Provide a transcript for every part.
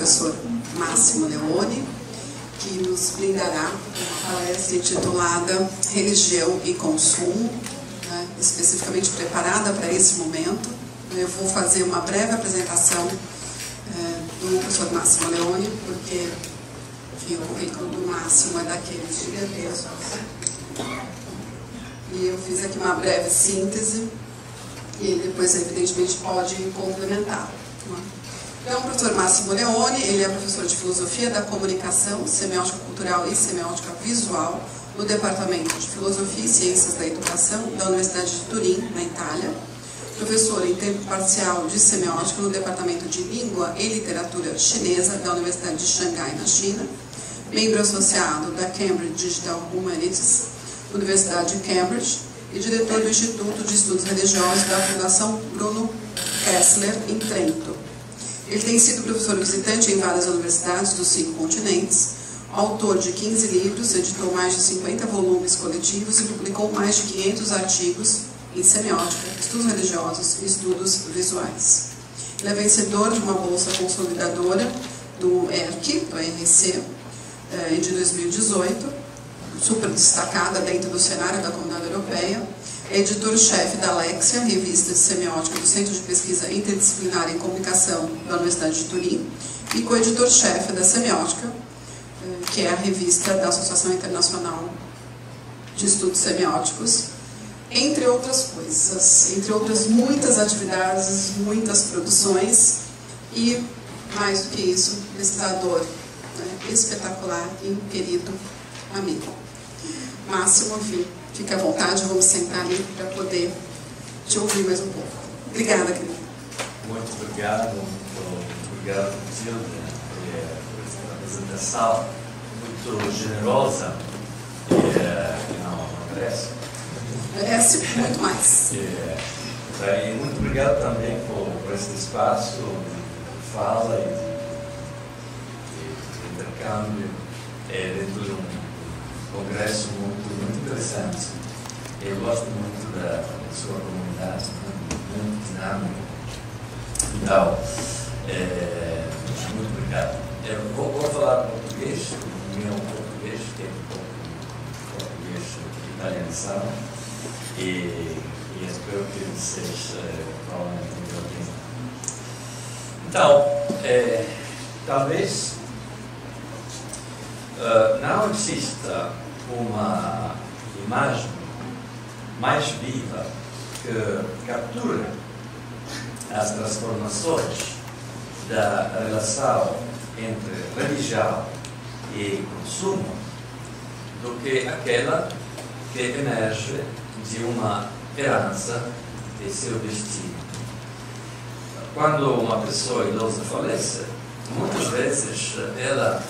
professor Máximo Leone, que nos brindará com uma palestra intitulada Religião e Consumo, né, especificamente preparada para esse momento. Eu vou fazer uma breve apresentação do professor Máximo Leone, porque enfim, o currículo do Máximo é daqueles gigantescos. E eu fiz aqui uma breve síntese, e ele depois, evidentemente, pode complementar. Então, o professor Máximo Leone, ele é professor de Filosofia da Comunicação, Semiótica Cultural e Semiótica Visual, no Departamento de Filosofia e Ciências da Educação da Universidade de Turim, na Itália. Professor em tempo parcial de Semiótica no Departamento de Língua e Literatura Chinesa da Universidade de Xangai, na China. Membro associado da Cambridge Digital Humanities, Universidade de Cambridge, e diretor do Instituto de Estudos Religiosos da Fundação Bruno Kessler, em Trento. Ele tem sido professor visitante em várias universidades dos 5 continentes, autor de 15 livros, editou mais de 50 volumes coletivos e publicou mais de 500 artigos em semiótica, estudos religiosos e estudos visuais. Ele é vencedor de uma bolsa consolidadora do ERC, de 2018, super destacada dentro do cenário da Comunidade Europeia, é editor-chefe da Lexia, revista de semiótica do Centro de Pesquisa Interdisciplinar em Comunicação da Universidade de Turim, e co-editor-chefe da Semiótica, que é a revista da Associação Internacional de Estudos Semióticos, entre outras coisas, entre outras muitas atividades, muitas produções, e, mais do que isso, pesquisador, né, espetacular e um querido amigo. Máximo, enfim, fique à vontade, vamos sentar ali para poder te ouvir mais um pouco. Obrigada, querido. Muito obrigado, Tilde, por essa apresentação muito generosa e não merece. Merece muito mais. E muito obrigado também por esse espaço de fala e de intercâmbio dentro de um congresso muito interessante. Eu gosto muito da sua comunidade, muito dinâmica. Então, muito obrigado. Eu vou falar português, o meu português, que é um pouco português italianizado, e espero que vocês provavelmente entendam. Então, talvez não exista uma imagem mais viva que capture as transformações da relação entre religião e consumo do que aquela que emerge de uma herança de seu destino. Quando uma pessoa idosa falece, muitas vezes ela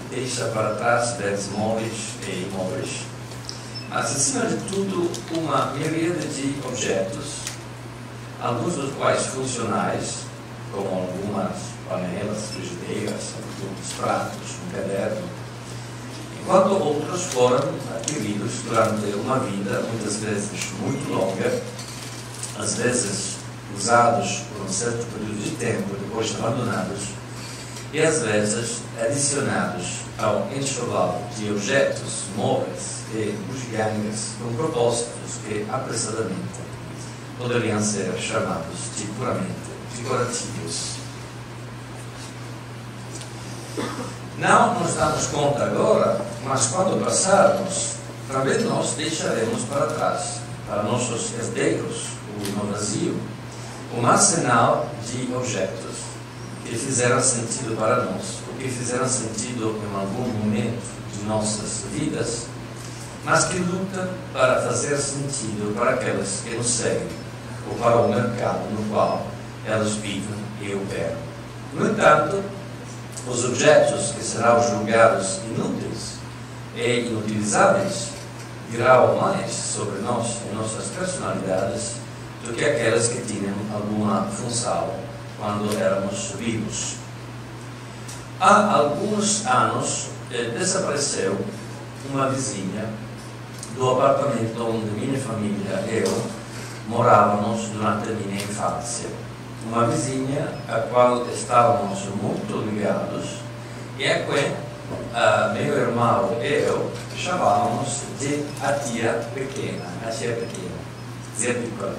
deixa para trás bens móveis e imóveis, mas, acima de tudo, uma miríade de objetos, alguns dos quais funcionais, como algumas panelas, frigideiras, alguns pratos, um caderno, enquanto outros foram adquiridos durante uma vida, muitas vezes muito longa, às vezes usados por um certo período de tempo, depois abandonados, e às vezes adicionados ao enxoval de objetos móveis e bugigangas com propósitos que, apressadamente, poderiam ser chamados de puramente figurativos. Não nos damos conta agora, mas quando passarmos, também nós deixaremos para trás, para nossos herdeiros, no vazio, um arsenal de objetos que fizeram sentido para nós, ou que fizeram sentido em algum momento de nossas vidas, mas que lutam para fazer sentido para aquelas que nos seguem, ou para o mercado no qual elas vivem e operam. No entanto, os objetos que serão julgados inúteis e inutilizáveis dirão mais sobre nós e nossas personalidades do que aquelas que tinham alguma função quando éramos vivos. Há alguns anos desapareceu uma vizinha do apartamento onde minha família e eu morávamos durante a minha infância. uma vizinha a qual estávamos muito ligados e a quem meu irmão e eu chamávamos de a tia pequena, zia piccola.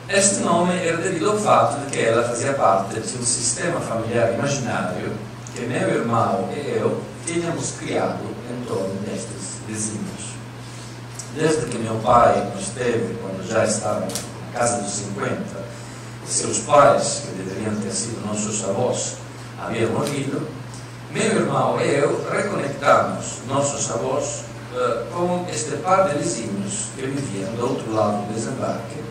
Este nome era devido ao fato de que ela fazia parte de um sistema familiar imaginário que meu irmão e eu tínhamos criado em torno destes vizinhos. Desde que meu pai nos teve, quando já estava na casa dos 50, e seus pais, que deveriam ter sido nossos avós, haviam morrido, meu irmão e eu reconectamos nossos avós com este par de vizinhos que viviam do outro lado do desembarque,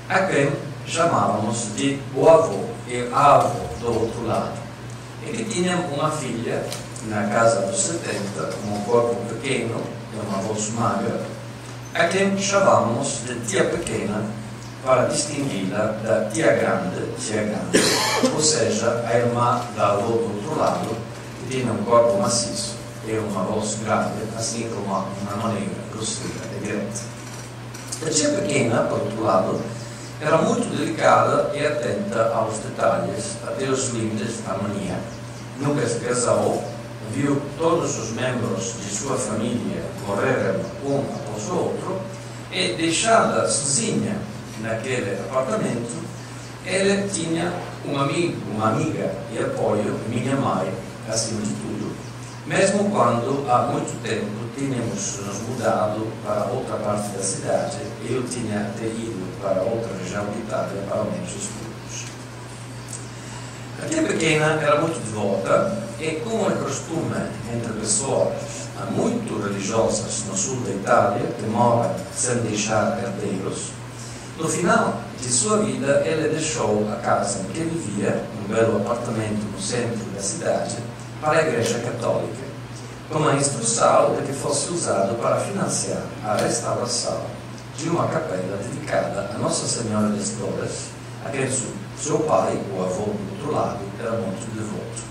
a quem chamávamos de o avô e a avó do outro lado, e que tinham uma filha na casa dos 70, com um corpo pequeno e uma voz magra, a quem chamávamos de tia pequena para distingui-la da tia grande, ou seja, a irmã da avó do outro lado, que tinha um corpo maciço e uma voz grave, assim como uma maneira grosseira e direta. A tia pequena, por outro lado, era muito delicada e atenta aos detalhes, até os limites da mania. Nunca se casou, viu todos os membros de sua família morrerem um após o outro, e deixada sozinha naquele apartamento, ela tinha um amigo, uma amiga e apoio, minha mãe, acima de tudo, mesmo quando há muito tempo tínhamos nos mudado para outra parte da cidade e eu tinha até ido para outra região de Itália para aumentos de estudos. A tia pequena era muito devota e, como é costume entre pessoas muito religiosas no sul da Itália, que moram sem deixar herdeiros, no final de sua vida ela deixou a casa em que vivia, um belo apartamento no centro da cidade, para a Igreja Católica, com a instrução de que fosse usado para financiar a restauração de uma capela dedicada a Nossa Senhora das Dores, a quem seu pai, o avô do outro lado, era muito devoto.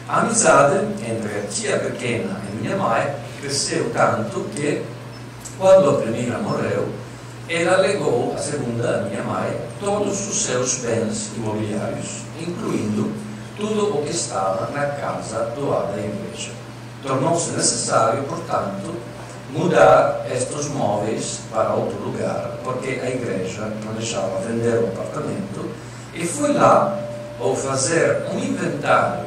A amizade entre a tia pequena e minha mãe cresceu tanto que, quando a primeira morreu, ela legou à segunda, a minha mãe, todos os seus bens imobiliários, incluindo tudo o que estava na casa doada à igreja. Tornou-se necessário, portanto, mudar estes móveis para outro lugar, porque a igreja não deixava vender o apartamento, e foi lá, ao fazer um inventário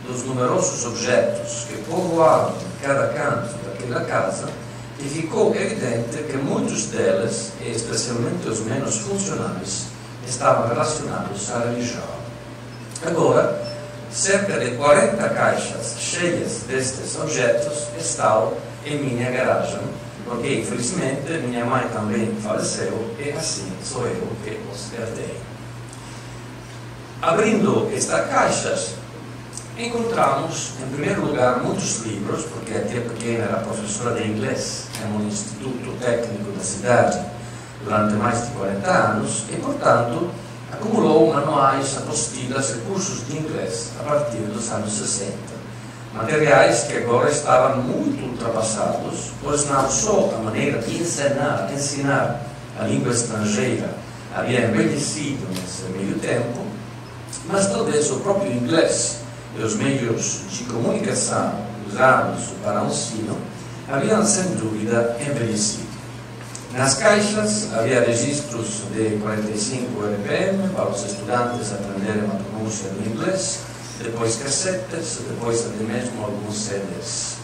dos numerosos objetos que povoavam cada canto daquela casa, que ficou evidente que muitos deles, e especialmente os menos funcionais, estavam relacionados à religião. Agora, cerca de 40 caixas cheias destes objetos estão em minha garagem, porque infelizmente minha mãe também faleceu e assim sou eu que os herdei. Abrindo estas caixas, encontramos, em primeiro lugar, muitos livros, porque a tia pequena era professora de inglês em um instituto técnico da cidade durante mais de 40 anos e, portanto, acumulou manuais, apostilas e cursos de inglês a partir dos anos 60. Materiais que agora estavam muito ultrapassados, pois não só a maneira de ensinar a língua estrangeira havia envelhecido nesse meio tempo, mas talvez o próprio inglês e os meios de comunicação usados para o ensino haviam, sem dúvida, envelhecido. Nas caixas havia registros de 45 RPM para os estudantes aprenderem a pronúncia do inglês, depois cassetes, depois até mesmo alguns CDs.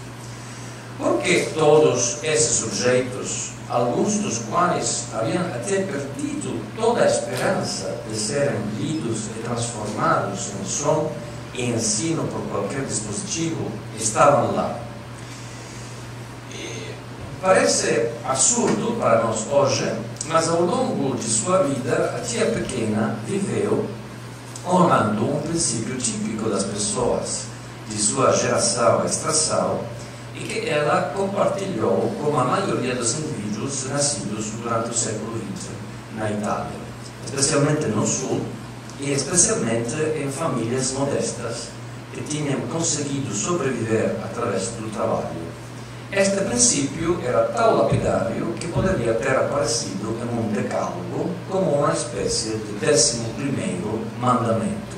Porque todos esses sujeitos, alguns dos quais haviam até perdido toda a esperança de serem lidos e transformados em som e ensino por qualquer dispositivo, estavam lá. Parece absurdo para nós hoje, mas ao longo de sua vida, a tia pequena viveu honrando um princípio típico das pessoas de sua geração e extração e que ela compartilhou com a maioria dos indivíduos nascidos durante o século XX na Itália, especialmente no Sul e especialmente em famílias modestas que tinham conseguido sobreviver através do trabalho. Este princípio era tão lapidário que poderia ter aparecido em um decálogo como uma espécie de 11º mandamento.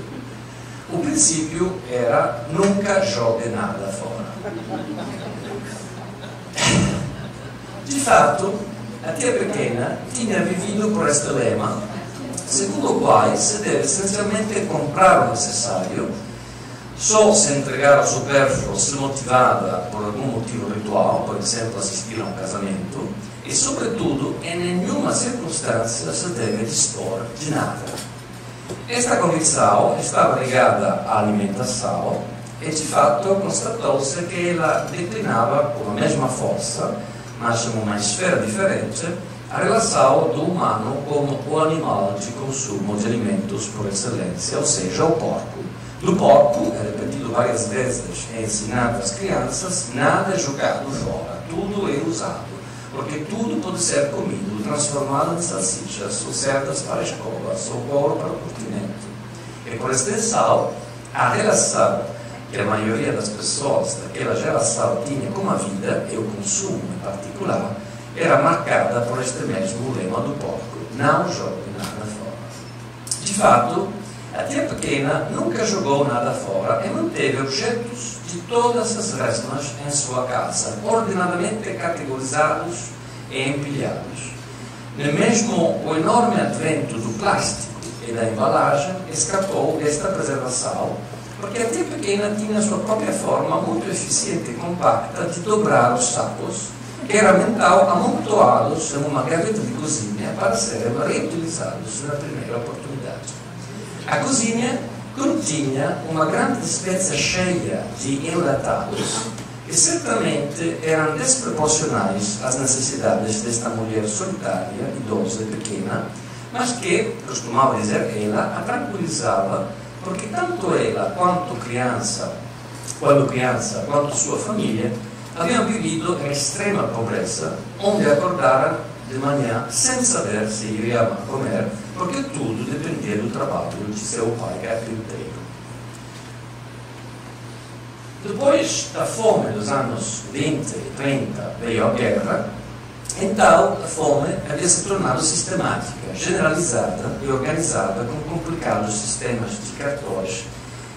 O princípio era: nunca jogue nada fora. De fato, a tia pequena tinha vivido por este lema, segundo o qual se deve essencialmente comprar o necessário, só se entregar ao supérfluo se motivada por algum motivo ritual, por exemplo, assistir a um casamento, e, sobretudo, em nenhuma circunstância se deve dispor de nada. Esta convicção estava ligada à alimentação e, de fato, constatou-se que ela declinava com a mesma força, mas em uma esfera diferente, a relação do humano como o animal de consumo de alimentos por excelência, ou seja, o porco. Do porco, é repetido várias vezes, é ensinado às crianças: nada é jogado fora, tudo é usado, porque tudo pode ser comido, transformado em salsichas, ou cerdas para escovas, ou couro para o curtimento. E, por extensão, a relação que a maioria das pessoas daquela geração tinha com a vida, e o consumo em particular, era marcada por este mesmo lema do porco: não jogue nada fora. De fato, a tia pequena nunca jogou nada fora e manteve objetos de todas as resmas em sua casa, ordenadamente categorizados e empilhados. Nem mesmo o enorme advento do plástico e da embalagem escapou desta preservação, porque a tia pequena tinha a sua própria forma muito eficiente e compacta de dobrar os sacos, que eram então amontoados em uma gaveta de cozinha para serem reutilizados na primeira oportunidade. A cozinha continha uma grande despensa cheia de enlatados, que certamente eram desproporcionais às necessidades desta mulher solitária, idosa e pequena, mas que, costumava dizer ela, a tranquilizava, porque tanto ela quanto criança, quanto sua família, haviam vivido em extrema pobreza, onde acordaram de manhã sem saber se iriam comer, porque tudo dependia do trabalho de seu pai carpinteiro. Depois da fome dos anos 20 e 30 veio a guerra. Então a fome havia se tornado sistemática, generalizada e organizada com complicados sistemas de cartões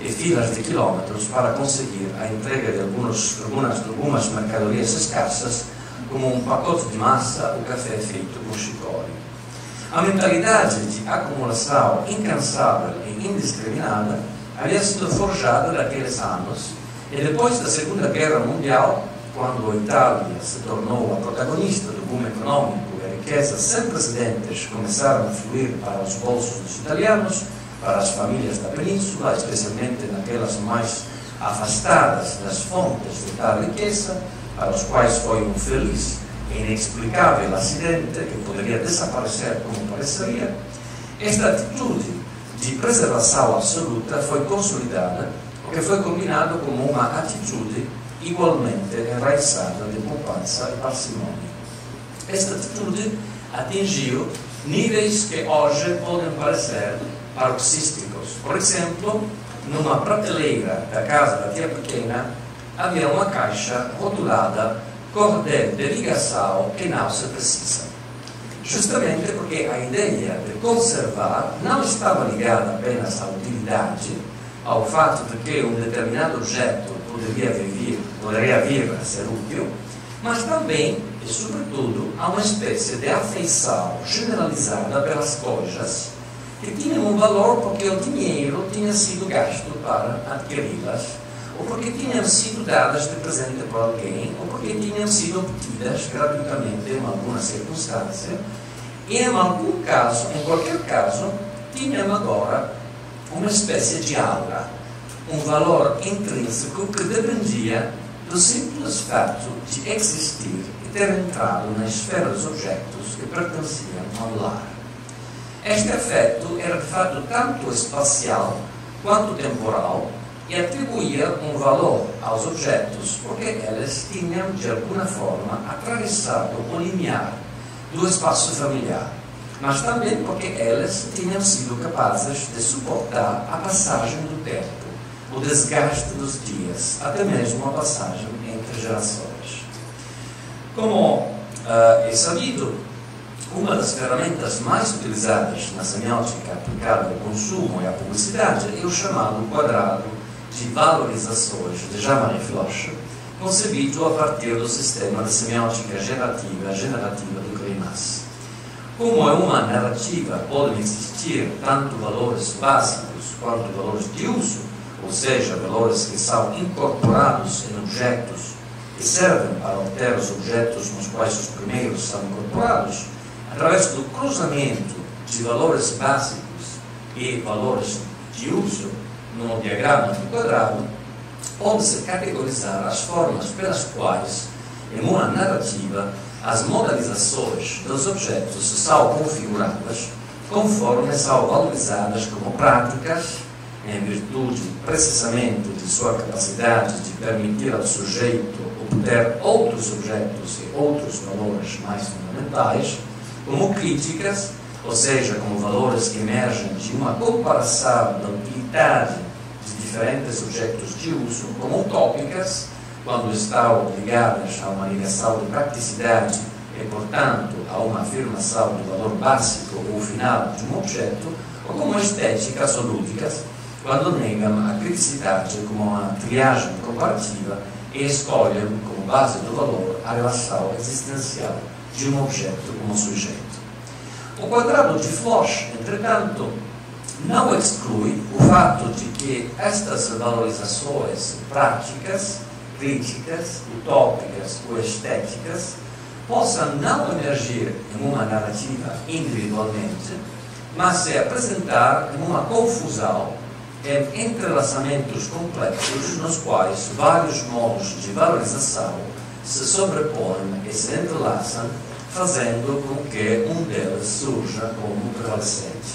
e filas de quilómetros para conseguir a entrega de algumas mercadorias escassas, como um pacote de massa ou café feito com chicória. A mentalidade de acumulação incansável e indiscriminada havia sido forjada naqueles anos, e depois da Segunda Guerra Mundial, quando a Itália se tornou a protagonista do boom econômico e riquezas sem precedentes começaram a fluir para os bolsos dos italianos, para as famílias da península, especialmente naquelas mais afastadas das fontes de tal riqueza, para os quais foi um feliz e inexplicável acidente que poderia desaparecer como pareceria, esta atitude de preservação absoluta foi consolidada, porque foi combinado como uma atitude igualmente enraizada de poupança e parcimônia. Esta atitude atingiu níveis que hoje podem parecer paroxísticos. Por exemplo, numa prateleira da casa da tia pequena havia uma caixa rotulada cordel de ligação que não se precisa. Justamente porque a ideia de conservar não estava ligada apenas à utilidade, ao fato de que um determinado objeto poderia vir a ser útil, mas também e sobretudo a uma espécie de afeição generalizada pelas coisas que tinham um valor porque o dinheiro tinha sido gasto para adquiri-las, ou porque tinham sido dadas de presente por alguém, ou porque tinham sido obtidas gratuitamente em alguma circunstância, e em qualquer caso, tinham agora uma espécie de aura, um valor intrínseco que dependia do simples fato de existir e ter entrado na esfera dos objetos que pertenciam ao lar. Este afeto era de fato tanto espacial quanto temporal e atribuía um valor aos objetos porque eles tinham de alguma forma atravessado o limiar do espaço familiar, mas também porque eles tinham sido capazes de suportar a passagem do tempo, o desgaste dos dias, até mesmo a passagem entre gerações. Como é sabido, uma das ferramentas mais utilizadas na semiótica aplicada ao consumo e à publicidade é o chamado quadrado de valorizações de Jean-Marie Floch, concebido a partir do sistema de semiótica generativa do Grimas. Como é uma narrativa, podem existir tanto valores básicos quanto valores de uso, ou seja, valores que são incorporados em objetos e servem para obter os objetos nos quais os primeiros são incorporados, através do cruzamento de valores básicos e valores de uso no diagrama do quadrado, pode-se categorizar as formas pelas quais, em uma narrativa, as modalizações dos objetos são configuradas conforme são valorizadas como práticas, em virtude precisamente de sua capacidade de permitir ao sujeito obter outros objetos e outros valores mais fundamentais, como críticas, ou seja, como valores que emergem de uma comparação da utilidade de diferentes objetos de uso, como utópicas, quando estão ligadas a uma ligação de praticidade e, portanto, a uma afirmação do valor básico ou final de um objeto, ou como estéticas ou lúdicas, quando negam a criticidade como uma triagem comparativa e escolhem como base do valor a relação existencial de um objeto como sujeito. O quadrado de Floch, entretanto, não exclui o fato de que estas valorizações práticas, críticas, utópicas ou estéticas possam não emergir em uma narrativa individualmente, mas se apresentar em uma confusão em entrelaçamentos complexos nos quais vários modos de valorização se sobrepõem e se entrelaçam, fazendo com que um deles surja como prevalecente.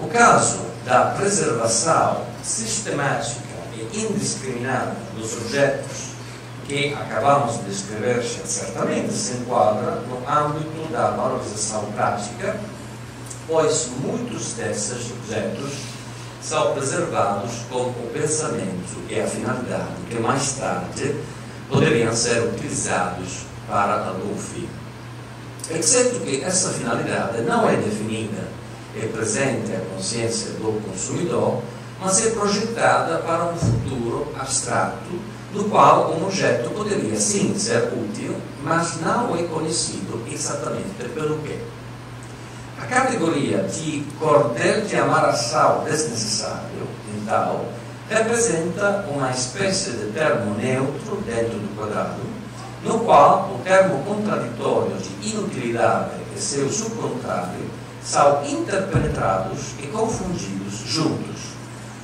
O caso da preservação sistemática e indiscriminada dos objetos que acabamos de descrever certamente se enquadra no âmbito da valorização prática, pois muitos desses objetos são preservados com o pensamento e a finalidade que mais tarde poderiam ser utilizados para algum fim. Exceto que essa finalidade não é definida e presente à consciência do consumidor, mas é projetada para um futuro abstrato, no qual um objeto poderia sim ser útil, mas não é conhecido exatamente pelo quê. A categoria de cordel de amarração desnecessário, então, representa uma espécie de termo neutro dentro do quadrado, no qual o termo contraditório de inutilidade e seu subcontrário são interpenetrados e confundidos juntos,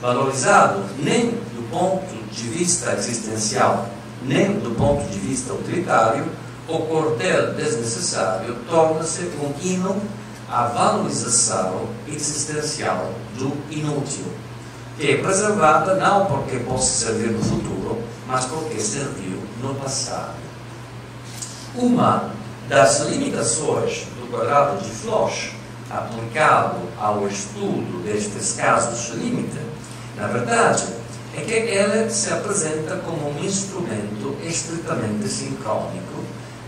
valorizado nem do ponto de vista existencial, nem do ponto de vista utilitário. O cordel desnecessário torna-se um hino à valorização existencial do inútil, que é preservada não porque possa servir no futuro, mas porque serviu no passado. Uma das limitações do quadrado de Floch, aplicado ao estudo destes casos limite, na verdade, é que ele se apresenta como um instrumento estritamente sincrónico,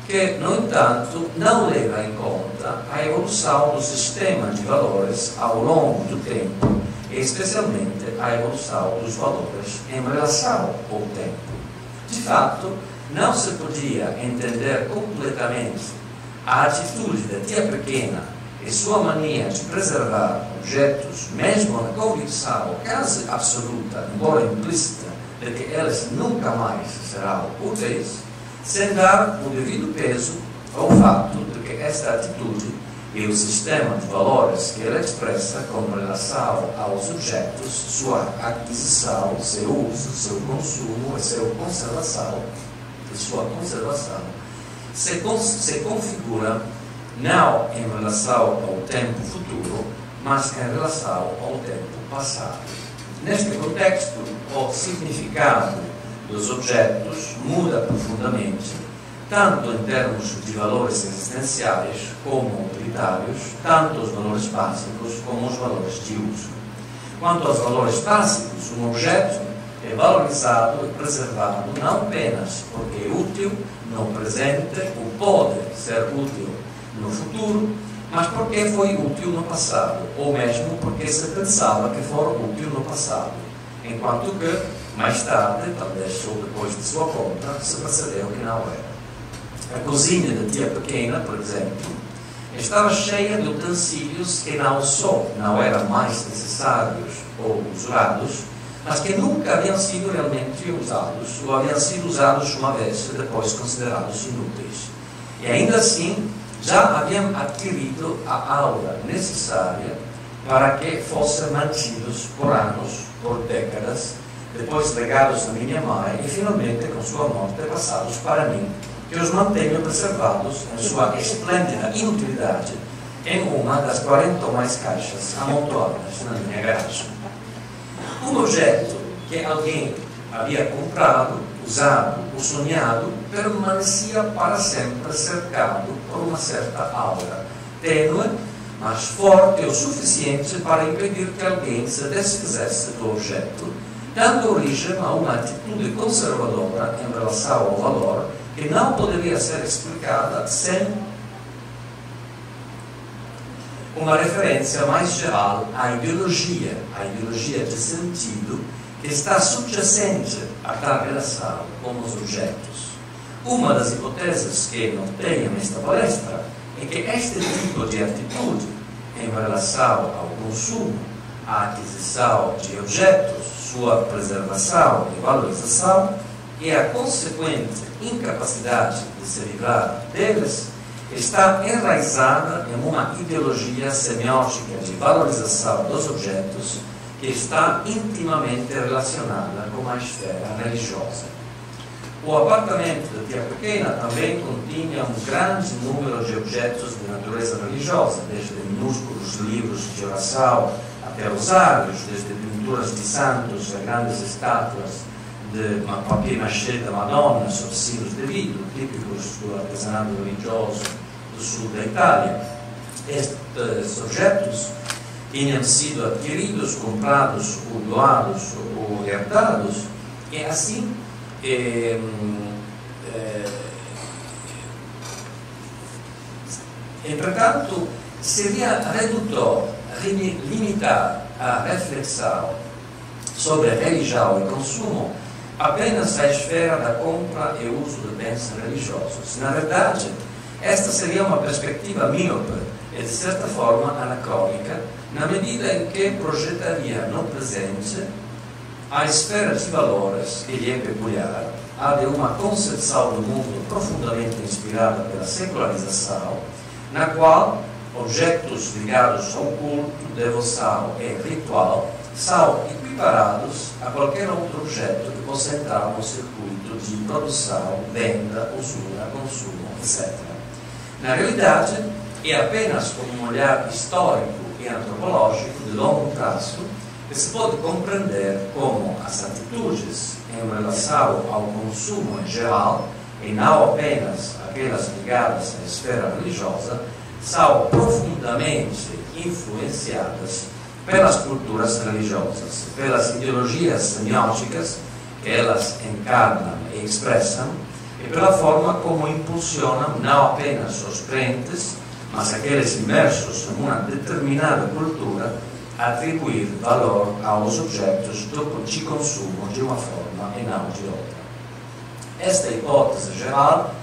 que, no entanto, não leva em conta a evolução do sistema de valores ao longo do tempo, e especialmente a evolução dos valores em relação ao tempo. De fato, não se podia entender completamente a atitude da tia pequena e sua mania de preservar objetos, mesmo na convicção quase absoluta, embora implícita, de que eles nunca mais serão úteis, sem dar o devido peso ao fato de que esta atitude e o sistema de valores que ela expressa com relação aos objetos, sua aquisição, seu uso, seu consumo e sua conservação, se configura não em relação ao tempo futuro, mas em relação ao tempo passado. Neste contexto, o significado dos objetos muda profundamente, tanto em termos de valores existenciais como utilitários, tanto os valores básicos como os valores de uso. Quanto aos valores básicos, um objeto é valorizado e preservado não apenas porque é útil no presente ou pode ser útil no futuro, mas porque foi útil no passado, ou mesmo porque se pensava que fora útil no passado, enquanto que, mais tarde, talvez ou depois de sua compra, se percebeu que não era. A cozinha da tia pequena, por exemplo, estava cheia de utensílios que não só não eram mais necessários ou usados, mas que nunca haviam sido realmente usados, ou haviam sido usados uma vez e depois considerados inúteis. E ainda assim, já haviam adquirido a aura necessária para que fossem mantidos por anos, por décadas, depois legados à minha mãe e finalmente, com sua morte, passados para mim, que os mantenho preservados em sua esplêndida inutilidade em uma das 40 ou mais caixas amontoadas na minha garagem. Um objeto que alguém havia comprado, usado ou sonhado, permanecia para sempre cercado por uma certa aura, tênue, mas forte o suficiente para impedir que alguém se desfizesse do objeto, dando origem a uma atitude conservadora em relação ao valor que não poderia ser explicada sem uma referência mais geral à ideologia de sentido que está subjacente a tal relação com os objetos. Uma das hipóteses que notei nesta palestra é que este tipo de atitude em relação ao consumo, à aquisição de objetos, sua preservação e valorização e a consequente incapacidade de se livrar deles está enraizada em uma ideologia semiótica de valorização dos objetos que está intimamente relacionada com a esfera religiosa. O apartamento da tia pequena também continha um grande número de objetos de natureza religiosa, desde minúsculos livros de oração até rosários, desde pinturas de santos a grandes estátuas de papier-mâché da Madonna sobre silos de vidro, típicos do artesanato religioso do sul da Itália. Estes objetos tinham sido adquiridos, comprados ou doados ou herdados, e assim entretanto, seria redutor limitar a reflexão sobre religião e consumo apenas à esfera da compra e uso de bens religiosos. Na verdade, esta seria uma perspectiva míope e, de certa forma, anacrônica, na medida em que projetaria no presente a esfera de valores que lhe é peculiar, a de uma concepção do mundo profundamente inspirada pela secularização, na qual objetos ligados ao culto, devoção e ritual são equiparados a qualquer outro objeto que possa entrar no circuito de produção, venda, usura, consumo, etc. Na realidade, é apenas com um olhar histórico e antropológico de longo prazo que se pode compreender como as atitudes em relação ao consumo em geral, e não apenas aquelas ligadas à esfera religiosa, são profundamente influenciadas pelas culturas religiosas, pelas ideologias semióticas que elas encarnam e expressam, e pela forma como impulsionam não apenas os crentes, mas aqueles imersos em uma determinada cultura, a atribuir valor aos objetos de consumo de uma forma e não de outra. Esta hipótese geral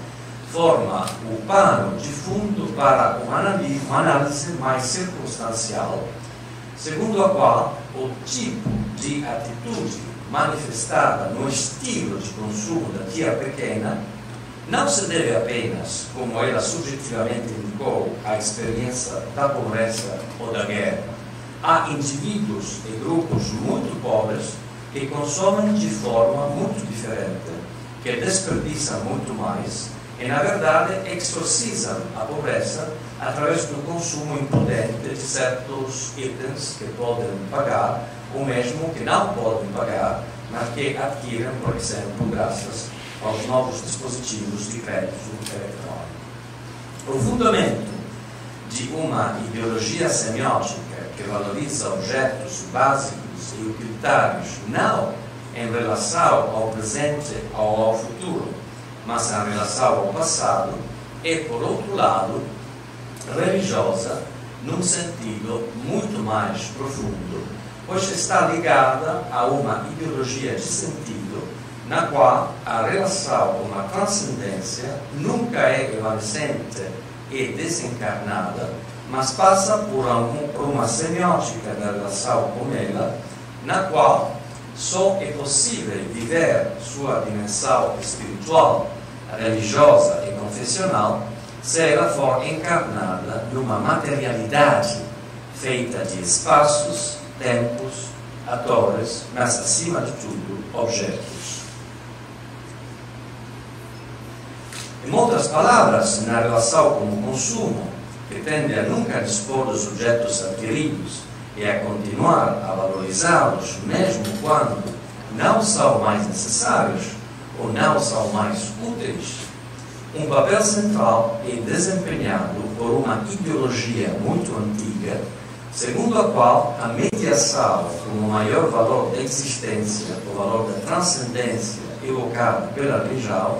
forma o pano de fundo para uma análise mais circunstancial, segundo a qual o tipo de atitude manifestada no estilo de consumo da tia pequena não se deve apenas, como ela subjetivamente indicou, à experiência da pobreza ou da guerra. Há indivíduos e grupos muito pobres que consomem de forma muito diferente, que desperdiçam muito mais e, na verdade, exorcizam a pobreza através do consumo imprudente de certos itens que podem pagar, ou mesmo que não podem pagar, mas que adquirem, por exemplo, graças aos novos dispositivos de crédito eletrônico. O fundamento de uma ideologia semiótica que valoriza objetos básicos e utilitários não em relação ao presente ou ao futuro, mas em relação ao passado, e, por outro lado, religiosa num sentido muito mais profundo, pois está ligada a uma ideologia de sentido na qual a relação com a transcendência nunca é evanescente e desencarnada, mas passa por uma semiótica da relação com ela, na qual só é possível viver sua dimensão espiritual, religiosa e confessional se ela for encarnada numa materialidade feita de espaços, tempos, atores, mas acima de tudo, objetos. Em outras palavras, na relação com o consumo, que tende a nunca dispor dos objetos adquiridos e a continuar a valorizá-los mesmo quando não são mais necessários ou não são mais úteis, um papel central é desempenhado por uma ideologia muito antiga, segundo a qual a mediação como o maior valor da existência, o valor da transcendência evocado pela religião,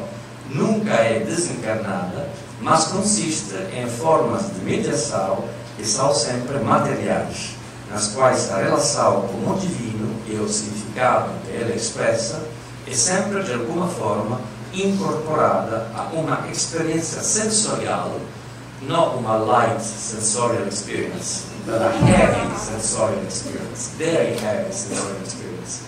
nunca é desencarnada, mas consiste em formas de mediação que são sempre materiais, nas quais a relação com o divino e o significado que ela expressa é sempre de alguma forma incorporada a uma experiência sensorial, não uma light sensorial experience, but a heavy sensorial experience, very heavy sensorial experience,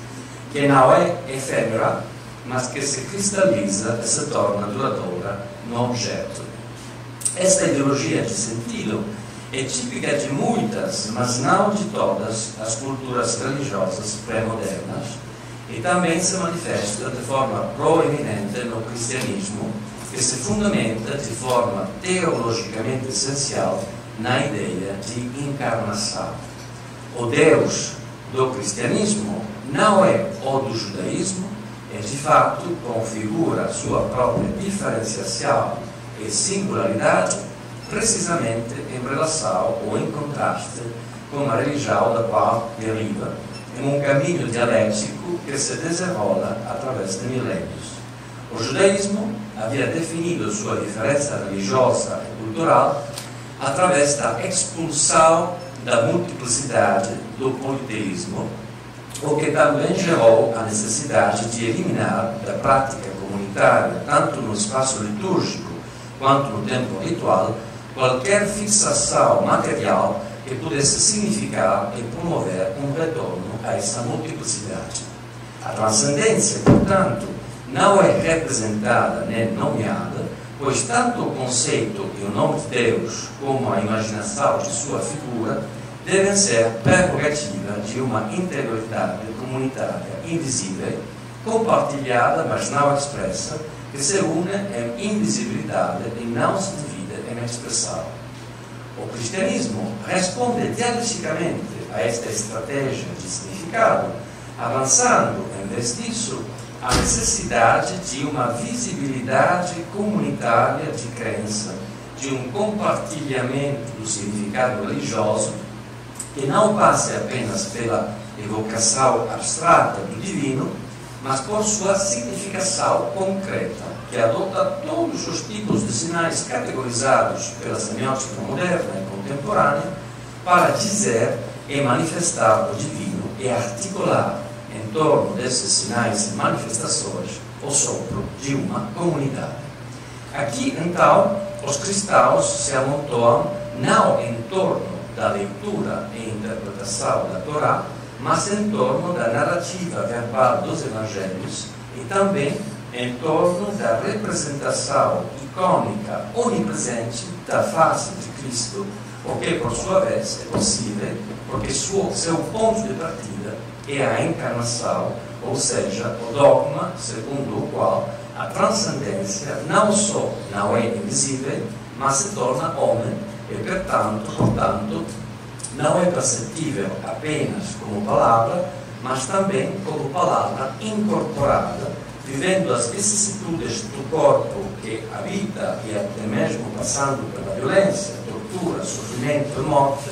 que não é efêmera, mas que se cristaliza e se torna duradoura no objeto. Esta ideologia de sentido é típica de muitas, mas não de todas, as culturas religiosas pré-modernas, e também se manifesta de forma proeminente no cristianismo, que se fundamenta de forma teologicamente essencial na ideia de encarnação. O Deus do cristianismo não é o do judaísmo e, de fato, configura sua própria diferenciação e singularidade precisamente em relação ou em contraste com a religião da qual deriva, em um caminho dialético que se desenrola através de milénios. O judaísmo havia definido sua diferença religiosa e cultural através da expulsão da multiplicidade do politeísmo, o que também gerou a necessidade de eliminar da prática comunitária, tanto no espaço litúrgico quanto no tempo ritual, qualquer fixação material que pudesse significar e promover um retorno a essa multiplicidade. A transcendência, portanto, não é representada nem nomeada, pois tanto o conceito e o nome de Deus como a imaginação de sua figura devem ser prerrogativa de uma interioridade comunitária invisível, compartilhada, mas não expressa, que se une em invisibilidade e não se divide em expressão. O cristianismo responde dialeticamente a esta estratégia de significado, avançando, em vez disso, a necessidade de uma visibilidade comunitária de crença, de um compartilhamento do significado religioso, que não passe apenas pela evocação abstrata do divino, mas por sua significação concreta, que adota todos os tipos de sinais categorizados pela semiótica moderna e contemporânea para dizer e manifestar o divino e articular em torno desses sinais e manifestações o sopro de uma comunidade. Aqui, então, os cristãos se amontoam não em torno da leitura e interpretação da Torá, mas em torno da narrativa verbal dos evangelhos e também em torno da representação icônica onipresente da face de Cristo, o que, por sua vez, é possível porque seu ponto de partida é a encarnação, ou seja, o dogma segundo o qual a transcendência não só não é invisível, mas se torna homem e, portanto, não é perceptível apenas como palavra, mas também como palavra incorporada, vivendo as vicissitudes do corpo que habita e até mesmo passando pela violência, tortura, sofrimento e morte,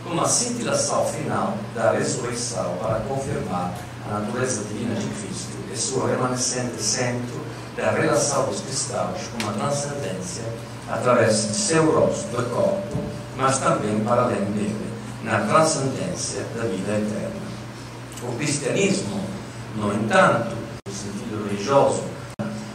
como a cintilação final da ressurreição para confirmar a natureza divina de Cristo e seu remanescente centro da relação dos cristãos com a transcendência através de seu rosto e corpo, mas também para além dele, na transcendência da vida eterna. O cristianismo, no entanto, no sentido religioso,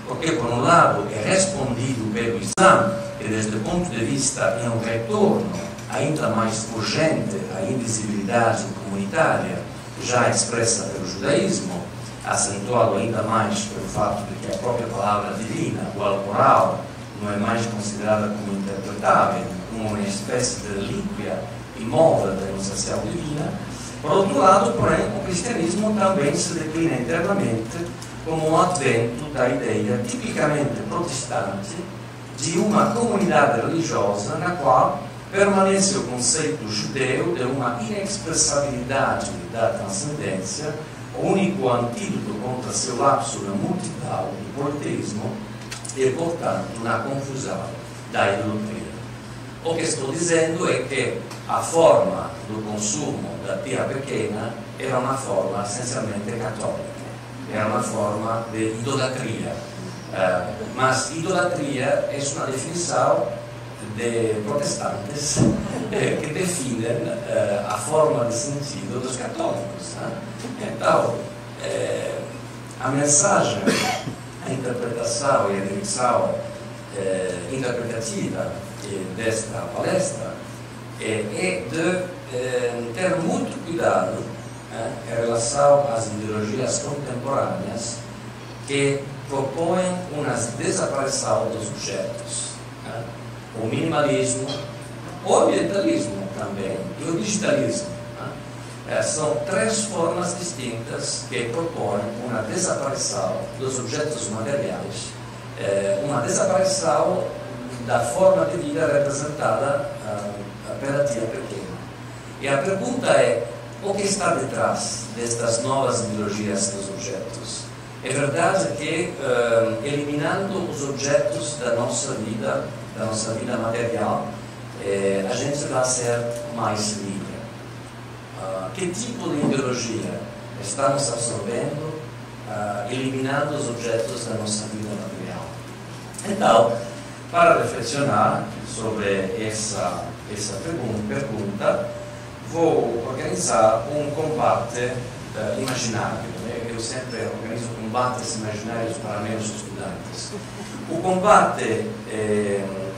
porque por um lado é respondido pelo Islã, que desde o ponto de vista é um retorno ainda mais urgente à indivisibilidade comunitária, já expressa pelo judaísmo, acentuado ainda mais pelo fato de que a própria palavra divina, o Alcorão, não é mais considerada como interpretável, como uma espécie de relíquia imóvel da enunciação divina. Por outro lado, porém, o cristianismo também se declina internamente como um advento da ideia tipicamente protestante de uma comunidade religiosa na qual permanece o conceito judeu de uma inexpressibilidade da transcendência, o único antídoto contra seu lapso na multidão do politeísmo e, portanto, na confusão da idolatria. O que estou dizendo é que a forma do consumo da tia pequena era uma forma essencialmente católica, era uma forma de idolatria. Mas idolatria é uma definição de protestantes que definem a forma de sentido dos católicos. Então, a mensagem, a interpretação e a direção interpretativa desta palestra é de ter muito cuidado em relação às ideologias contemporâneas que propõem uma desaparição dos objetos. O minimalismo, o ambientalismo também e o digitalismo. São três formas distintas que propõem uma desaparição dos objetos materiais, uma desaparição da forma de vida representada pela tia pequena. E a pergunta é: o que está detrás destas novas ideologias dos objetos? É verdade que, eliminando os objetos da nossa vida material, a gente vai ser mais livre. Que tipo de ideologia estamos absorvendo, eliminando os objetos da nossa vida material? Então, para reflexionar sobre essa pergunta, vou organizar um combate imaginário. Eu sempre organizo combates imaginários para meus estudantes. O combate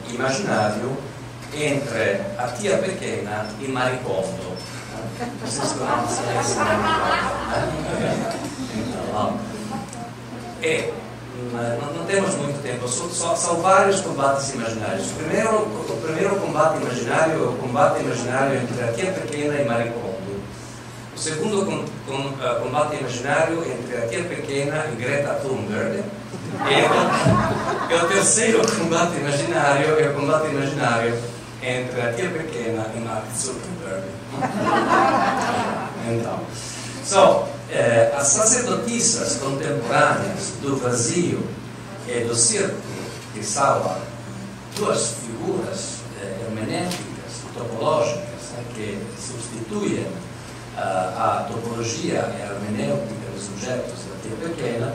imaginário entre a tia pequena e Maricondo. Vocês conhecem esse Maricondo? Não temos muito tempo, são vários combates imaginários. O primeiro combate imaginário é o combate imaginário entre a tia pequena e Maricondo. O segundo combate imaginário entre a tia pequena e Greta Thunberg. E o terceiro combate imaginário é o combate imaginário entre a tia pequena e Mark Zuckerberg. Então, as sacerdotisas contemporâneas do vazio e do círculo, que são duas figuras hermenêuticas, topológicas, que substituem a topologia e a hermenêutica dos objetos da tia pequena,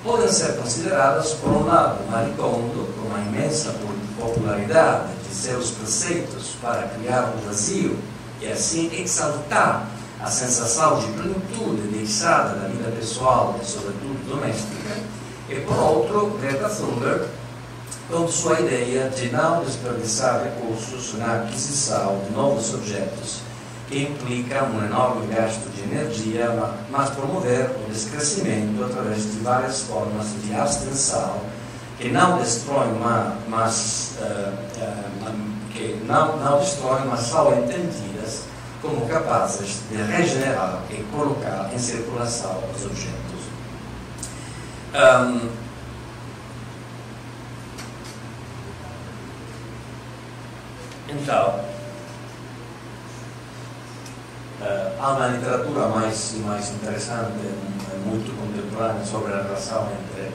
podem ser consideradas, por um lado, Maricondo, com uma imensa popularidade de seus preceitos para criar o vazio e assim exaltar a sensação de plenitude deixada da vida pessoal e, sobretudo, doméstica, e, por outro, Greta Thunberg, com sua ideia de não desperdiçar recursos na aquisição de novos objetos, que implica um enorme gasto de energia, mas promover o descrescimento através de várias formas de abstenção que não destroem, mas são entendidas como capazes de regenerar e colocar em circulação os objetos. Então, há uma literatura mais interessante, muito contemporânea, sobre a relação entre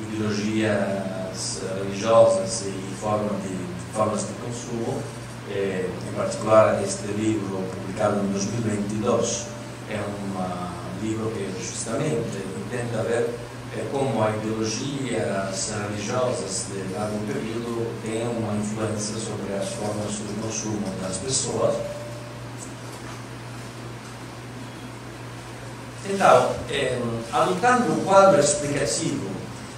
ideologias religiosas e formas de consumo. Em particular, este livro, publicado em 2022, é um livro que justamente tenta ver como a ideologias religiosas de algum período tem uma influência sobre as formas de consumo das pessoas. Então, adotando o quadro explicativo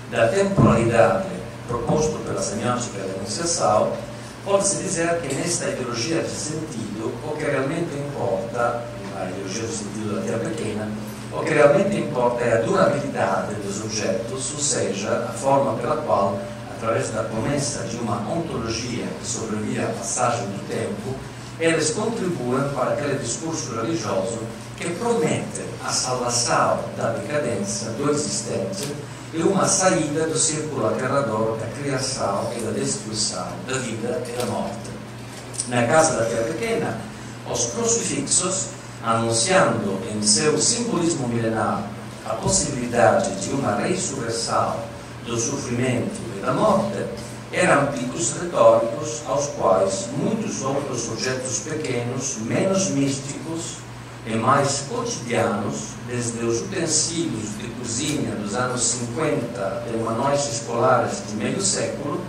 da temporalidade proposto pela semiótica da enunciação, pode-se dizer que nesta ideologia de sentido, o que realmente importa, na ideologia do sentido da terra pequena, o que realmente importa é a durabilidade dos objetos, ou seja, a forma pela qual, através da promessa de uma ontologia que sobrevive à passagem do tempo, eles contribuem para aquele discurso religioso que promete a salvação da decadência do existente e uma saída do círculo aterrador da criação e da destruição, da vida e da morte. Na Casa da Terra Pequena, os crucifixos, anunciando em seu simbolismo milenar a possibilidade de uma ressurreição do sofrimento e da morte, eram picos retóricos aos quais muitos outros objetos pequenos, menos místicos e mais cotidianos, desde os utensílios de cozinha dos anos 50 e manuais escolares de meio século,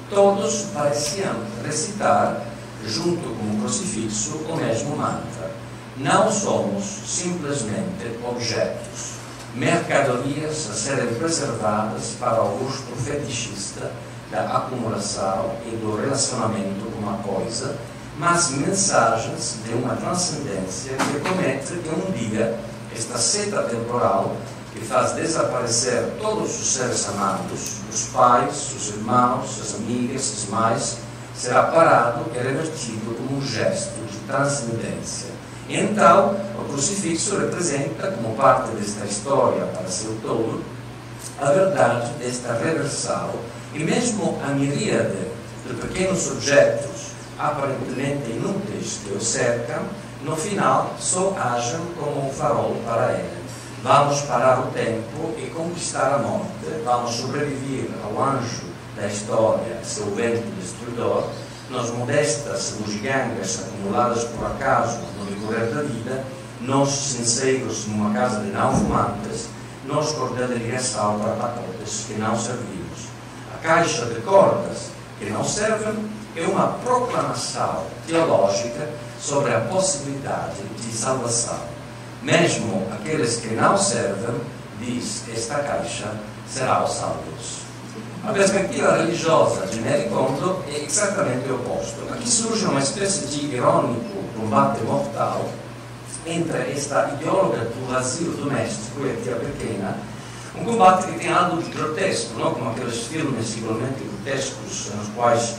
todos pareciam recitar, junto com o crucifixo, o mesmo mantra: não somos simplesmente objetos, mercadorias a serem preservadas para o gosto fetichista da acumulação e do relacionamento com uma coisa, mas mensagens de uma transcendência que promete que um dia esta seta temporal que faz desaparecer todos os seres amados, os pais, os irmãos, as amigas, as mães, será parado e revertido como um gesto de transcendência. E então, o crucifixo representa, como parte desta história para seu todo, a verdade desta reversão, e mesmo a miríade de pequenos objetos aparentemente inúteis que o cercam, no final só agem como um farol para ele. Vamos parar o tempo e conquistar a morte, vamos sobreviver ao anjo da história, seu vento destruidor, nas modestas bugigangas acumuladas por acaso no decorrer da vida, nós sinceiros numa casa de não fumantes, nós cordel de ligação para pacotes que não servimos. A caixa de cordas que não servem é uma proclamação teológica sobre a possibilidade de salvação. Mesmo aqueles que não servem, diz esta caixa, serão salvos. A perspectiva religiosa de Marie Kondo é exatamente o oposto. Aqui surge uma espécie de irônico combate mortal entre esta ideóloga do vazio doméstico e a tia pequena, um combate que tem algo de grotesco, não? Como aqueles filmes igualmente grotescos nos quais,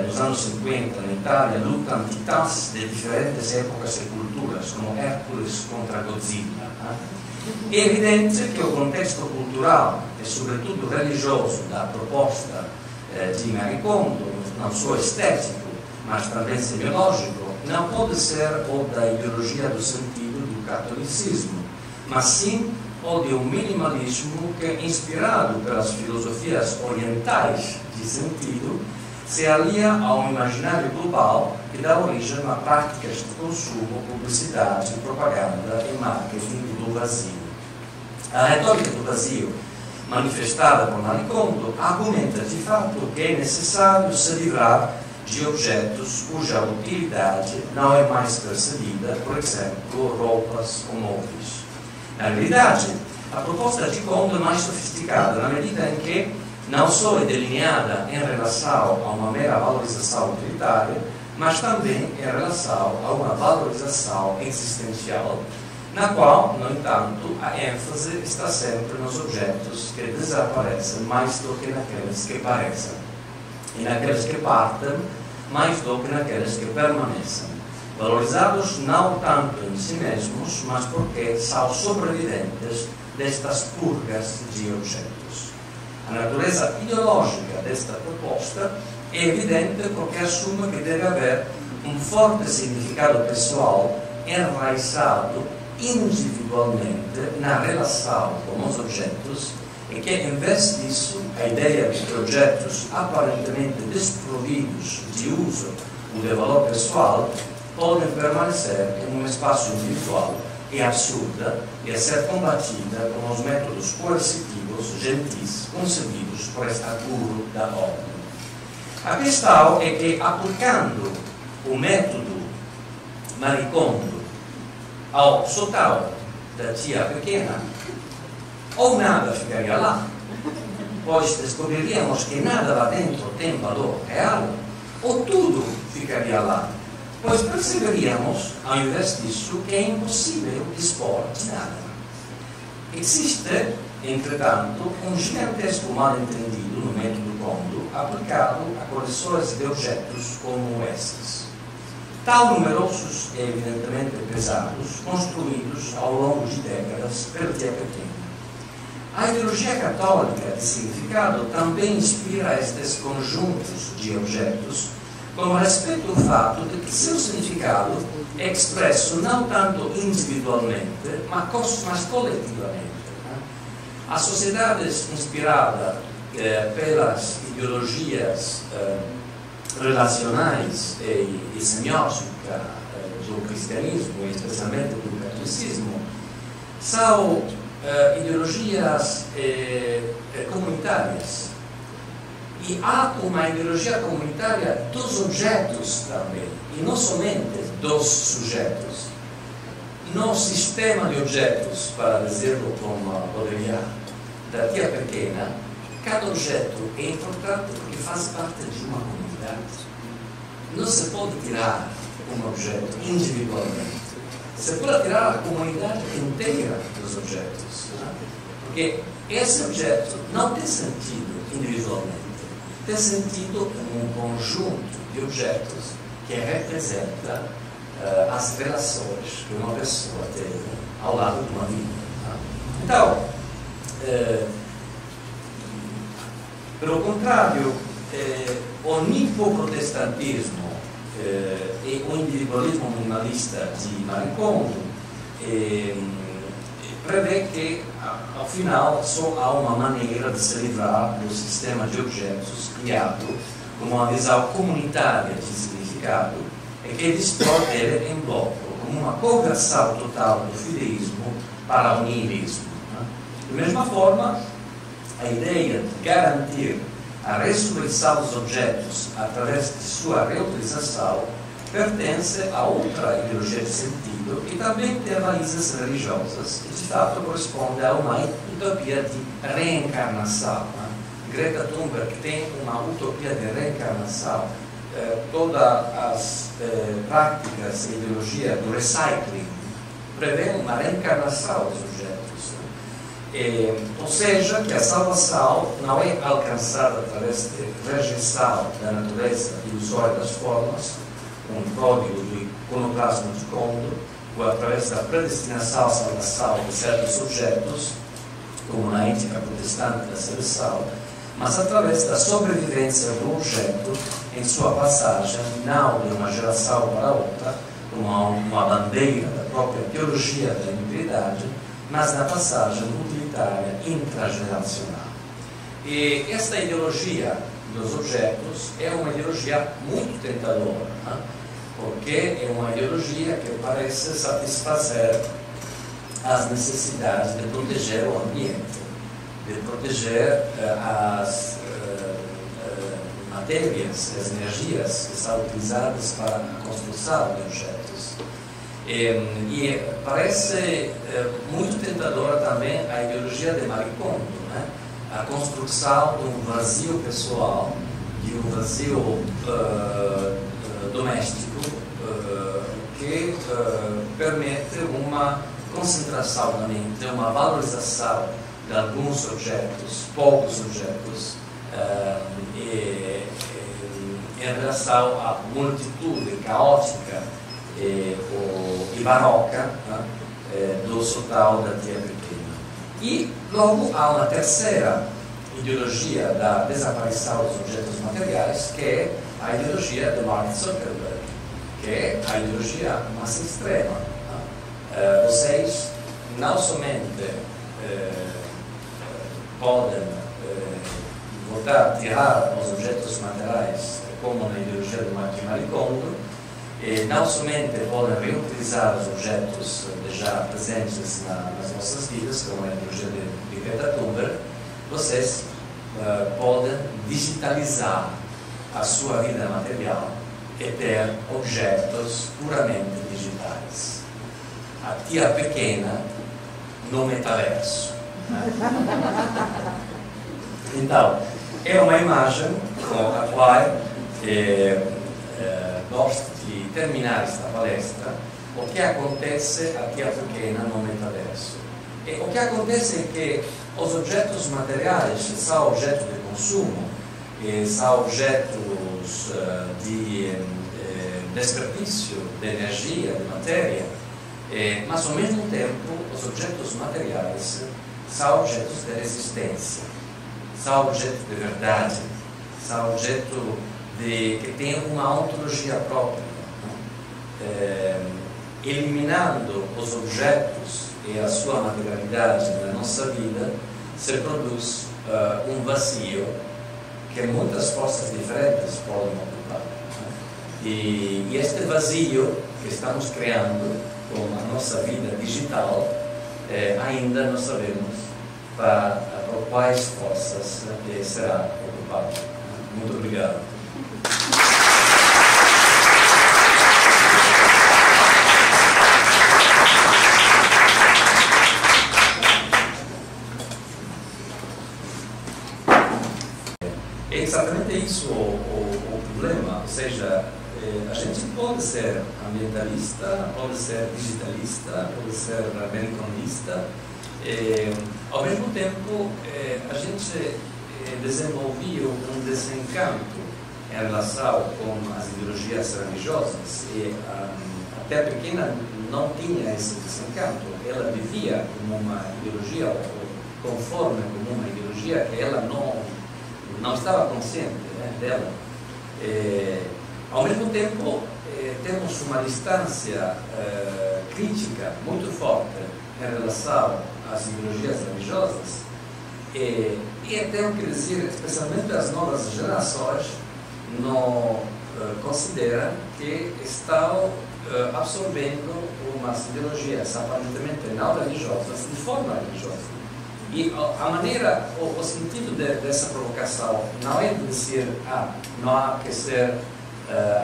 nos anos 50, na Itália, lutam titãs de diferentes épocas e culturas, como Hércules contra Godzilla. É evidente que o contexto cultural e, sobretudo, religioso da proposta de Marie Kondo, não só estético, mas também semiológico, não pode ser o da ideologia do sentido do catolicismo, mas sim o de um minimalismo que, inspirado pelas filosofias orientais de sentido, se alia a um imaginário global que dá origem a práticas de consumo, publicidade, propaganda e marketing do vazio. A retórica do vazio, manifestada por Marie Kondo, argumenta de fato que é necessário se livrar de objetos cuja utilidade não é mais percebida, por exemplo, roupas ou móveis. Na realidade, a proposta de Kondo é mais sofisticada, na medida em que não só é delineada em relação a uma mera valorização utilitária, mas também em relação a uma valorização existencial, na qual, no entanto, a ênfase está sempre nos objetos que desaparecem mais do que naqueles que parecem, e naqueles que partem mais do que naqueles que permanecem, valorizados não tanto em si mesmos, mas porque são sobreviventes destas purgas de objetos. A natureza ideológica desta proposta é evidente porque assume que deve haver um forte significado pessoal enraizado individualmente na relação com os objetos e que, em vez disso, a ideia de que objetos aparentemente desprovidos de uso ou de valor pessoal podem permanecer em um espaço individual é absurda e a ser combatida com os métodos coercitivos gentis concebidos por esta guru da ordem. A questão é que, aplicando o método maricondo ao sotau da tia pequena, ou nada ficaria lá, pois descobriríamos que nada lá dentro tem valor real, ou tudo ficaria lá, pois perceberíamos, ao invés disso, que é impossível dispor de nada. Existe, entretanto, um gigantesco mal-entendido no método Kondo aplicado a coleções de objetos como estes. Tal numerosos e evidentemente pesados, construídos ao longo de décadas pelo tia pequena. A ideologia católica de significado também inspira estes conjuntos de objetos, com respeito ao fato de que seu significado é expresso não tanto individualmente, mas coletivamente. As sociedades inspiradas pelas ideologias relacionais e semióticas do cristianismo, e especialmente do catolicismo, são ideologias comunitárias. E há uma ideologia comunitária dos objetos também, e não somente dos sujeitos. No sistema de objetos, para dizer-lo como poderia, da tia pequena, cada objeto é importante porque faz parte de uma comunidade. Não se pode tirar um objeto individualmente. Se pode tirar a comunidade inteira dos objetos. Porque esse objeto não tem sentido individualmente. Tem sentido como um conjunto de objetos que representa as relações que uma pessoa teve ao lado de uma vida. Então, pelo contrário, o nipoprotestantismo e o individualismo minimalista de Maricondo prevê que, ao final, só há uma maneira de se livrar do sistema de objetos criado como uma visão comunitária de significado, é que dispor dele em bloco, como uma conversão total do fideísmo para o nihilismo. Da mesma forma, a ideia de garantir a ressurreição dos objetos através de sua reutilização pertence a outra ideologia de sentido que também tem raízes religiosas e, de fato, corresponde a uma utopia de reencarnação. Greta Thunberg tem uma utopia de reencarnação. Todas as práticas e ideologia do recycling prevê uma reencarnação dos objetos. Ou seja, que a salvação não é alcançada através de rejeição da natureza ilusória das formas, um código do iconoclasmo de Kondo, ou através da predestinação à salvação de certos objetos, como na ética protestante da seleção, mas através da sobrevivência do objeto em sua passagem, não de uma geração para outra, como uma bandeira da própria teologia da integridade, mas na passagem utilitária intrageracional. E esta ideologia dos objetos é uma ideologia muito tentadora, porque é uma ideologia que parece satisfazer as necessidades de proteger o ambiente, de proteger as matérias, as energias que são utilizadas para a construção de objetos. E parece muito tentadora também a ideologia de Maricondo, a construção de um vazio pessoal, de um vazio doméstico, que permite uma concentração da mente, uma valorização de alguns objetos, poucos objetos, em relação à multitude caótica e barroca do sotau da tia pequena. E logo há uma terceira ideologia da desaparição dos objetos materiais, que é a ideologia de Mark Zuckerberg, que é a ideologia mais extrema. Vocês não somente podem voltar a tirar os objetos materiais, como na ideologia de Maricondo, não somente podem reutilizar os objetos já presentes nas nossas vidas, como é a ideologia de Greta Thunberg, vocês podem digitalizar a sua vida material e ter objetos puramente digitais. A tia pequena no metaverso. Então, é uma imagem com a qual gosto de terminar esta palestra. O que acontece a tia pequena no metaverso? E o que acontece é que os objetos materiais são objetos de consumo, são objetos de desperdício de energia, de matéria, mas ao mesmo tempo os objetos materiais são objetos de resistência, são objetos de verdade, são objetos que têm uma ontologia própria. Eliminando os objetos e a sua materialidade na nossa vida, se produz um vazio que muitas forças diferentes podem ocupar. E este vazio que estamos criando com a nossa vida digital, ainda não sabemos por quais forças será ocupado. Muito obrigado. É exatamente isso o problema, ou seja, a gente pode ser ambientalista, pode ser digitalista, pode ser americanista, ao mesmo tempo a gente desenvolveu um desencanto em relação com as ideologias religiosas e até pequena não tinha esse desencanto, ela vivia como uma ideologia, ou conforme como uma ideologia que ela não estava consciente dela. Ao mesmo tempo, temos uma distância crítica muito forte em relação às ideologias religiosas e tenho que dizer, especialmente as novas gerações, não consideram que estão absorvendo umas ideologias aparentemente não religiosas de forma religiosa. E a maneira, o sentido dessa provocação não é de dizer não há que ser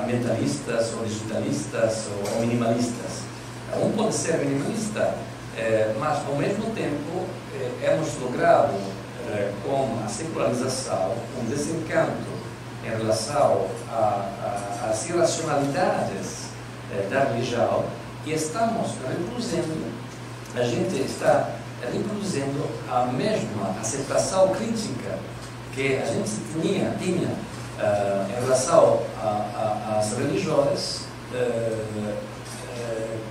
ambientalistas ou digitalistas ou minimalistas. Um pode ser minimalista, mas ao mesmo tempo hemos logrado com a secularização um desencanto em relação às irracionalidades da religião e estamos reproduzindo, a gente está reproduzindo a mesma aceitação crítica que a gente tinha em relação às religiões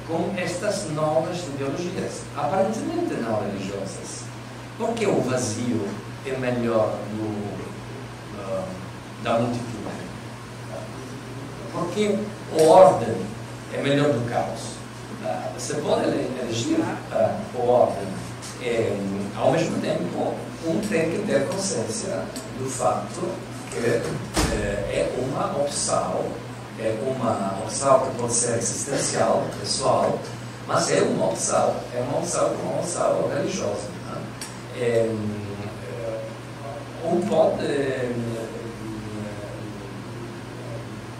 com estas novas ideologias, aparentemente não religiosas. Por que o vazio é melhor da multidão? Por que a ordem é melhor do caos? Você pode elegir a ordem. Ao mesmo tempo, tem que ter consciência do fato que é uma opção que pode ser existencial, pessoal, mas é uma opção religiosa. Pode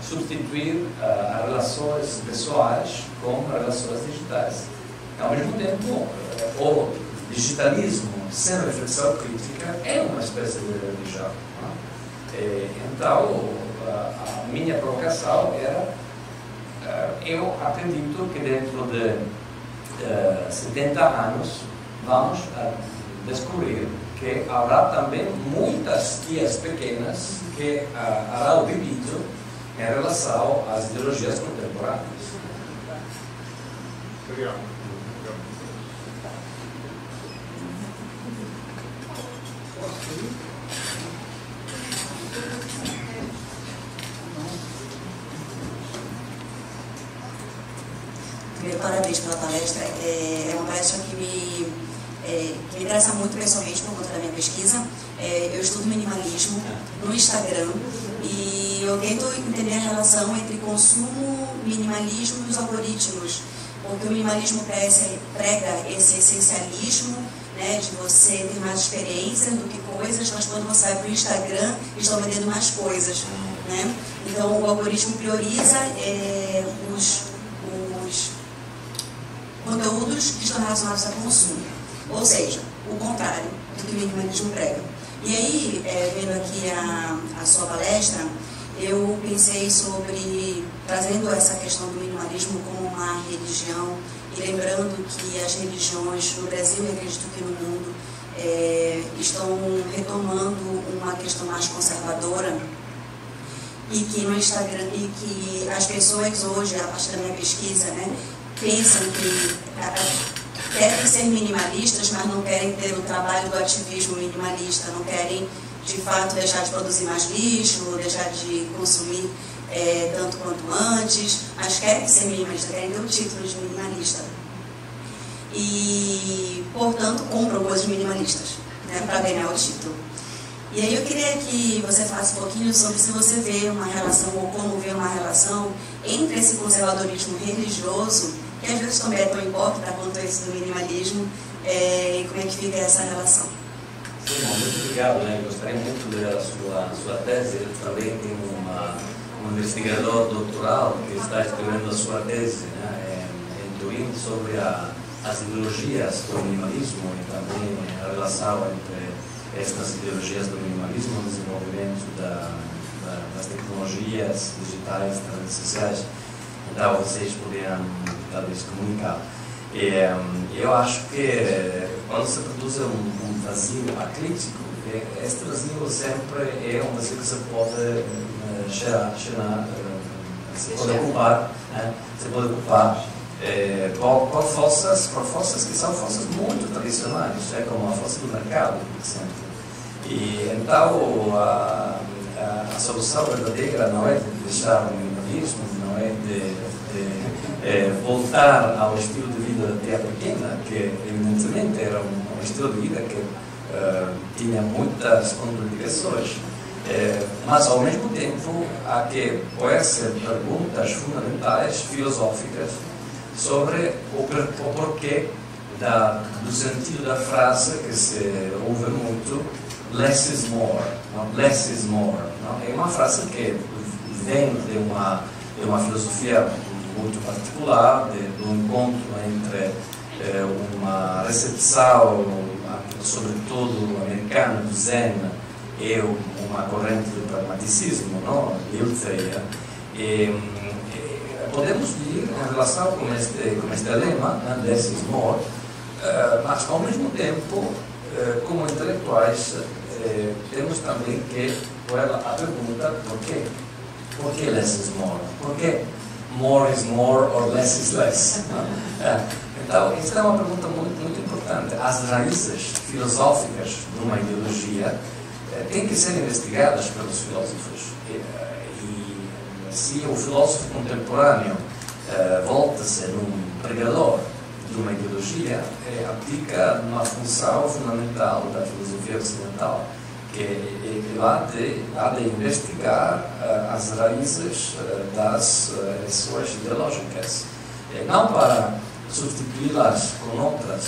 substituir as relações pessoais com relações digitais. Ao mesmo tempo, o digitalismo sem reflexão crítica é uma espécie de religião. Então, a minha provocação era, eu acredito que dentro de 70 anos vamos descobrir que haverá também muitas tias pequenas que hará o pedido em relação às ideologias contemporâneas. Obrigado. Primeiro, parabéns pela palestra. É uma palestra que que me interessa muito pessoalmente por conta da minha pesquisa. Eu estudo minimalismo no Instagram e eu tento entender a relação entre consumo, minimalismo e os algoritmos, porque o minimalismo prega esse essencialismo, né, de você ter mais experiências do que coisas, mas quando você vai para o Instagram, estão vendendo mais coisas, né? Então o algoritmo prioriza os conteúdos que estão relacionados a consumo, ou seja, o contrário do que o minimalismo prega. E aí, vendo aqui a sua palestra, eu pensei sobre, trazendo essa questão do minimalismo como uma religião, e lembrando que as religiões no Brasil, e acredito que no mundo, estão retomando uma questão mais conservadora, e que no Instagram, e que as pessoas hoje, a partir da minha pesquisa, né, pensam que querem ser minimalistas, mas não querem ter o trabalho do ativismo minimalista, não querem de fato deixar de produzir mais lixo, deixar de consumir tanto quanto antes, mas querem ser minimalistas, querem ter o título de minimalista. E, portanto, compram coisas minimalistas, né, para ganhar o título. E aí eu queria que você falasse um pouquinho sobre se você vê uma relação, ou como vê uma relação entre esse conservadorismo religioso, que às vezes também é tão hipócrita quanto esse do minimalismo, e como é que fica essa relação? Sim, muito obrigado, né? Gostaria muito de ler a sua tese. Ele também tem um investigador doutoral que está escrevendo a sua tese, né, em Turim, sobre as ideologias do minimalismo e também a relação entre estas ideologias do minimalismo, o desenvolvimento das tecnologias digitais, das redes sociais. Então, vocês poderiam talvez comunicar. Eu acho que quando se produz um vazio acrítico, este vazio sempre é um vazio que se pode se pode ocupar, né? Se pode ocupar por forças que são forças muito tradicionais, como a força do mercado, por exemplo. E então a solução verdadeira não é de deixar o minimalismo, não é de voltar ao estilo de vida da terra pequena, que evidentemente era um estilo de vida que tinha muitas contradições, mas ao mesmo tempo há que pôr-se perguntas fundamentais, filosóficas, sobre o porquê do sentido da frase que se ouve muito, less is more, não? Less is more, não? É uma frase que vem de uma filosofia muito particular, do encontro entre uma recepção, sobretudo americana, do Zen, e uma corrente do pragmaticismo, não? Eutreia. Podemos vir em relação com este lema, né, less is more, mas ao mesmo tempo, como intelectuais, temos também que pôr a pergunta por quê? Por que less is more? Por que more is more or less is less? Então, isso é uma pergunta muito, muito importante. As raízes filosóficas de uma ideologia têm que ser investigadas pelos filósofos. E se o filósofo contemporâneo volta-se num pregador de uma ideologia, aplica uma função fundamental da filosofia ocidental, que há de investigar as raízes das suas ideológicas, não para substituí-las com outras,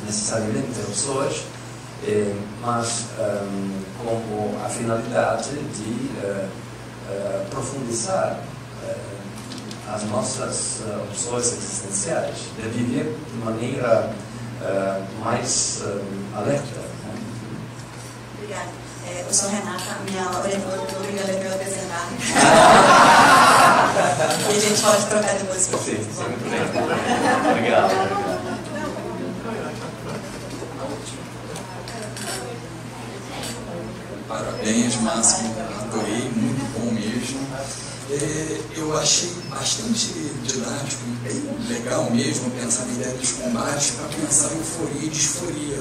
necessariamente opções, mas com a finalidade de profundizar as nossas opções existenciais, de viver de maneira mais alerta. Obrigada. Eu sou Renata, minha orientadora do Obrigada por me apresentar. E a gente pode trocar depois. Sim, muito bem. Obrigado. Parabéns, Máximo, adorei, muito bom mesmo. Eu achei bastante didático, bem legal mesmo pensar na ideia dos combates para pensar euforia e disforia,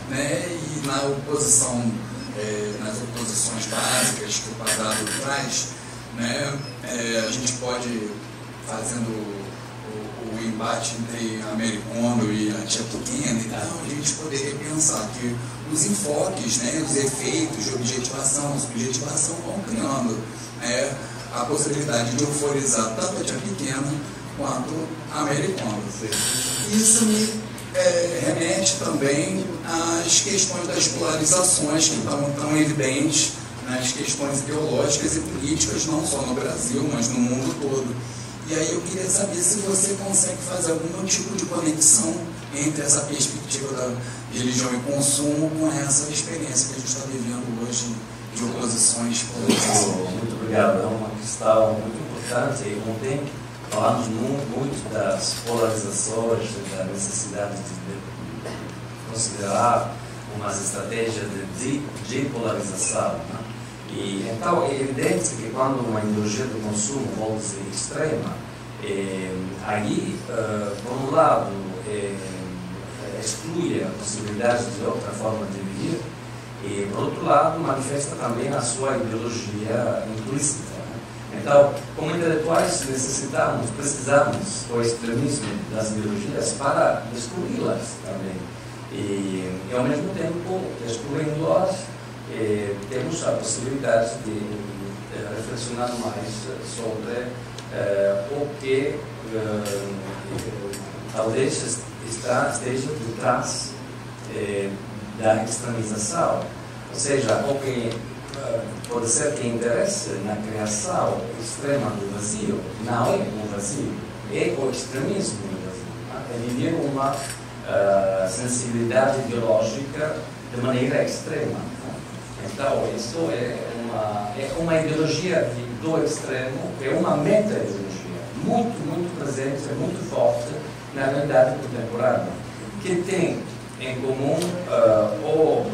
né? E na oposição, nas oposições básicas que o quadrado traz, né? A gente pode, fazendo o o embate entre a Mary Kondo e a tia pequena e tal, a gente poderia pensar que os enfoques, né, os efeitos de objetivação, subjetivação vão criando, né, a possibilidade de euforizar tanto a tia pequena quanto a Mary Kondo. Isso me remete também às questões das polarizações que estão tão evidentes nas questões ideológicas e políticas, não só no Brasil, mas no mundo todo. E aí eu queria saber se você consegue fazer algum tipo de conexão entre essa perspectiva da religião e consumo com essa experiência que a gente está vivendo hoje de oposições e polarizações. Muito obrigado. É uma questão muito importante. E ontem falamos muito das polarizações, da necessidade de considerar umas estratégias de depolarização, né? E então é evidente que quando uma ideologia do consumo volta-se extrema, aí, por um lado, exclui a possibilidade de outra forma de viver, e, por outro lado, manifesta também a sua ideologia implícita. Né? Então, como intelectuais, precisamos do extremismo das ideologias para descobri-las também. E, ao mesmo tempo, descobrindo-las, temos a possibilidade de reflexionar mais sobre o que talvez esteja por trás da extremização. Ou seja, o que pode ser que interesse na criação extrema do vazio não é o vazio, é o extremismo do vazio. É viver uma sensibilidade ideológica de maneira extrema. Então, isso é uma ideologia do extremo, é uma meta-ideologia muito presente, muito forte na realidade contemporânea, que tem em comum o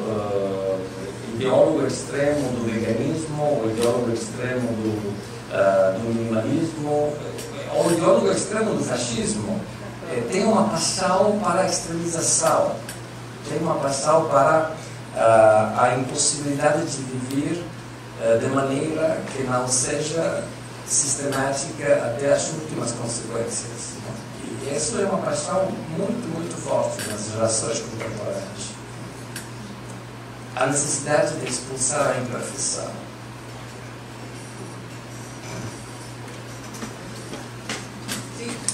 ideólogo extremo do veganismo, o ideólogo extremo do minimalismo, o ideólogo extremo do fascismo. Tem uma paixão para a extremização, tem uma paixão para a impossibilidade de viver de maneira que não seja sistemática até as últimas consequências. E isso é uma paixão muito forte nas gerações contemporâneas. A necessidade de expulsar a imperfeição.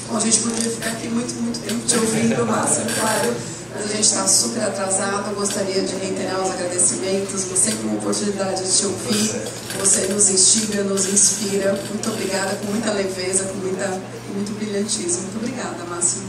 Bom, a gente poderia ficar aqui muito tempo te ouvindo, Márcio, claro, mas a gente está super atrasado. Eu gostaria de reiterar os agradecimentos, você com a oportunidade de te ouvir, você nos instiga, nos inspira. Muito obrigada, com muita leveza, com muito brilhantismo. Muito obrigada, Márcio.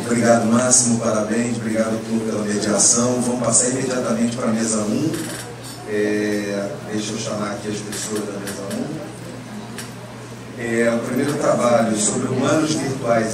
Obrigado, Máximo, parabéns, obrigado pela mediação. Vamos passar imediatamente para a mesa 1. Deixa eu chamar aqui as pessoas da mesa 1. O primeiro trabalho sobre humanos virtuais